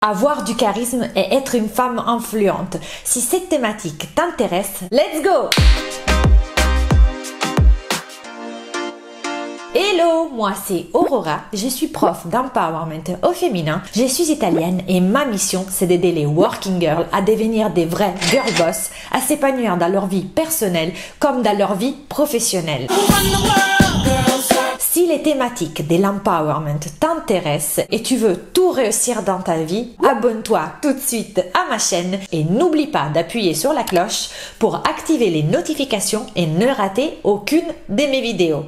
Avoir du charisme et être une femme influente. Si cette thématique t'intéresse, let's go! Hello, moi c'est Aurora, je suis prof d'empowerment au féminin, je suis italienne et ma mission c'est d'aider les working girls à devenir des vrais girl boss, à s'épanouir dans leur vie personnelle comme dans leur vie professionnelle. Si les thématiques de l'empowerment t'intéressent et tu veux tout réussir dans ta vie, abonne-toi tout de suite à ma chaîne et n'oublie pas d'appuyer sur la cloche pour activer les notifications et ne rater aucune de mes vidéos.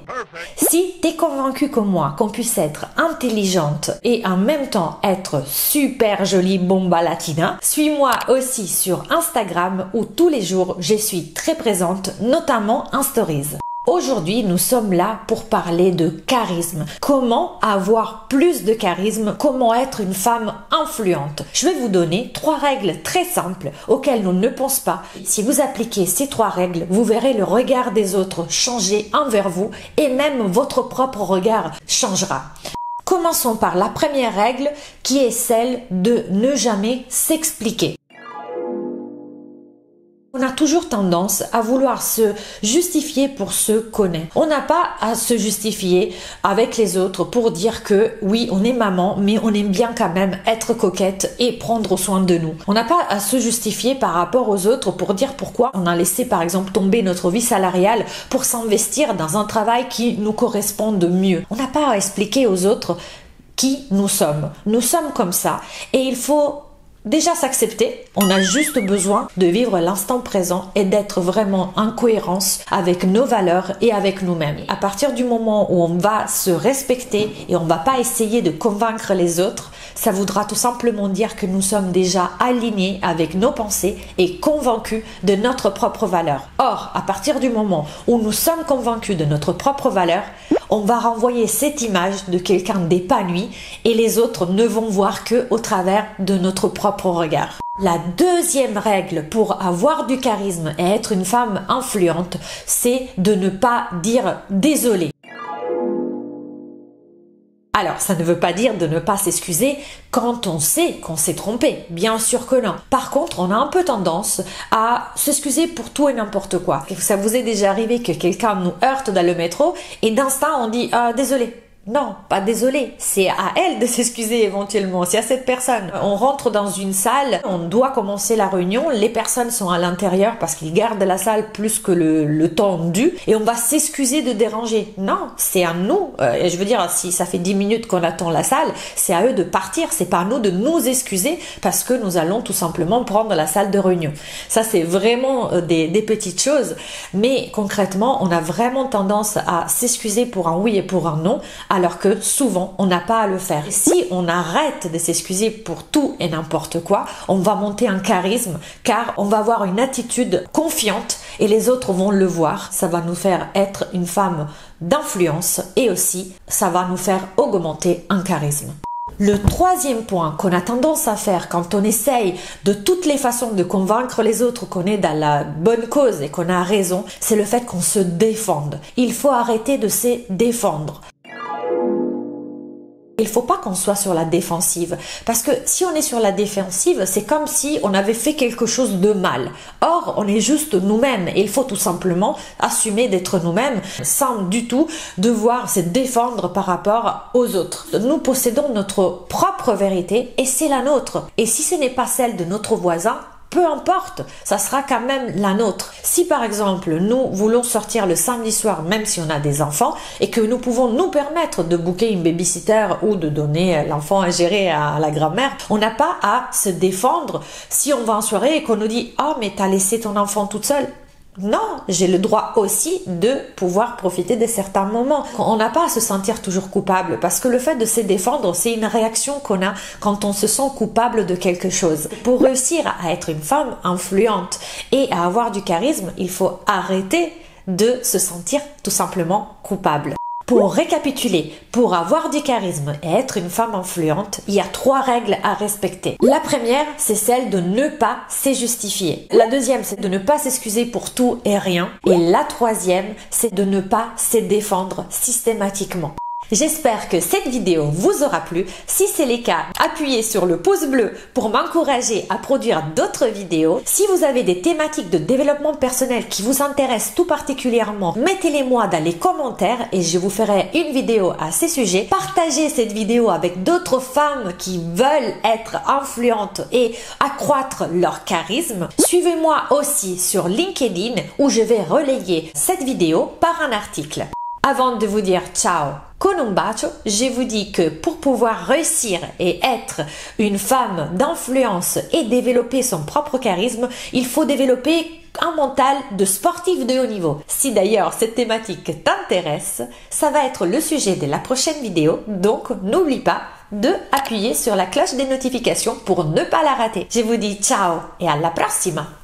Si tu es convaincu comme moi qu'on puisse être intelligente et en même temps être super jolie bomba latina, suis-moi aussi sur Instagram où tous les jours je suis très présente, notamment en stories. Aujourd'hui, nous sommes là pour parler de charisme. Comment avoir plus de charisme? Comment être une femme influente? Je vais vous donner 3 règles très simples auxquelles nous ne pensons pas. Si vous appliquez ces 3 règles, vous verrez le regard des autres changer envers vous et même votre propre regard changera. Commençons par la première règle qui est celle de ne jamais s'expliquer. On a toujours tendance à vouloir se justifier pour ce qu'on est. On n'a pas à se justifier avec les autres pour dire que oui, on est maman, mais on aime bien quand même être coquette et prendre soin de nous. On n'a pas à se justifier par rapport aux autres pour dire pourquoi on a laissé par exemple tomber notre vie salariale pour s'investir dans un travail qui nous correspond de mieux. On n'a pas à expliquer aux autres qui nous sommes. Nous sommes comme ça et il faut déjà s'accepter, on a juste besoin de vivre l'instant présent et d'être vraiment en cohérence avec nos valeurs et avec nous-mêmes. À partir du moment où on va se respecter et on va pas essayer de convaincre les autres, ça voudra tout simplement dire que nous sommes déjà alignés avec nos pensées et convaincus de notre propre valeur. Or, à partir du moment où nous sommes convaincus de notre propre valeur, on va renvoyer cette image de quelqu'un d'épanoui et les autres ne vont voir que au travers de notre propre regard. La deuxième règle pour avoir du charisme et être une femme influente, c'est de ne pas dire désolé. Alors, ça ne veut pas dire de ne pas s'excuser quand on sait qu'on s'est trompé. Bien sûr que non. Par contre, on a un peu tendance à s'excuser pour tout et n'importe quoi. Ça vous est déjà arrivé que quelqu'un nous heurte dans le métro et d'instinct on dit « désolé ». Non, pas désolé, c'est à elle de s'excuser éventuellement, c'est à cette personne. On rentre dans une salle, on doit commencer la réunion, les personnes sont à l'intérieur parce qu'ils gardent la salle plus que le temps dû et on va s'excuser de déranger. Non, c'est à nous, je veux dire, si ça fait 10 minutes qu'on attend la salle, c'est à eux de partir, c'est pas à nous de nous excuser parce que nous allons tout simplement prendre la salle de réunion. Ça, c'est vraiment des petites choses, mais concrètement, on a vraiment tendance à s'excuser pour un oui et pour un non, alors que souvent on n'a pas à le faire. Si on arrête de s'excuser pour tout et n'importe quoi, on va monter un charisme car on va avoir une attitude confiante et les autres vont le voir. Ça va nous faire être une femme d'influence et aussi ça va nous faire augmenter un charisme. Le troisième point qu'on a tendance à faire quand on essaye de toutes les façons de convaincre les autres qu'on est dans la bonne cause et qu'on a raison, c'est le fait qu'on se défende. Il faut arrêter de se défendre. Il ne faut pas qu'on soit sur la défensive parce que si on est sur la défensive, c'est comme si on avait fait quelque chose de mal. Or, on est juste nous-mêmes et il faut tout simplement assumer d'être nous-mêmes sans du tout devoir se défendre par rapport aux autres. Nous possédons notre propre vérité et c'est la nôtre. Et si ce n'est pas celle de notre voisin, peu importe, ça sera quand même la nôtre. Si par exemple nous voulons sortir le samedi soir, même si on a des enfants, et que nous pouvons nous permettre de booker une babysitter ou de donner l'enfant à gérer à la grand-mère, on n'a pas à se défendre si on va en soirée et qu'on nous dit « Oh mais t'as laissé ton enfant toute seule ». Non, j'ai le droit aussi de pouvoir profiter de certains moments. On n'a pas à se sentir toujours coupable parce que le fait de se défendre, c'est une réaction qu'on a quand on se sent coupable de quelque chose. Pour réussir à être une femme influente et à avoir du charisme, il faut arrêter de se sentir tout simplement coupable. Pour récapituler, pour avoir du charisme et être une femme influente, il y a 3 règles à respecter. La première, c'est celle de ne pas se justifier. La deuxième, c'est de ne pas s'excuser pour tout et rien. Et la troisième, c'est de ne pas se défendre systématiquement. J'espère que cette vidéo vous aura plu. Si c'est le cas, appuyez sur le pouce bleu pour m'encourager à produire d'autres vidéos. Si vous avez des thématiques de développement personnel qui vous intéressent tout particulièrement, mettez-les moi dans les commentaires et je vous ferai une vidéo à ces sujets. Partagez cette vidéo avec d'autres femmes qui veulent être influentes et accroître leur charisme. Suivez-moi aussi sur LinkedIn où je vais relayer cette vidéo par un article. Avant de vous dire ciao, con un bacio, je vous dis que pour pouvoir réussir et être une femme d'influence et développer son propre charisme, il faut développer un mental de sportif de haut niveau. Si d'ailleurs cette thématique t'intéresse, ça va être le sujet de la prochaine vidéo, donc n'oublie pas de appuyer sur la cloche des notifications pour ne pas la rater. Je vous dis ciao et à la prossima!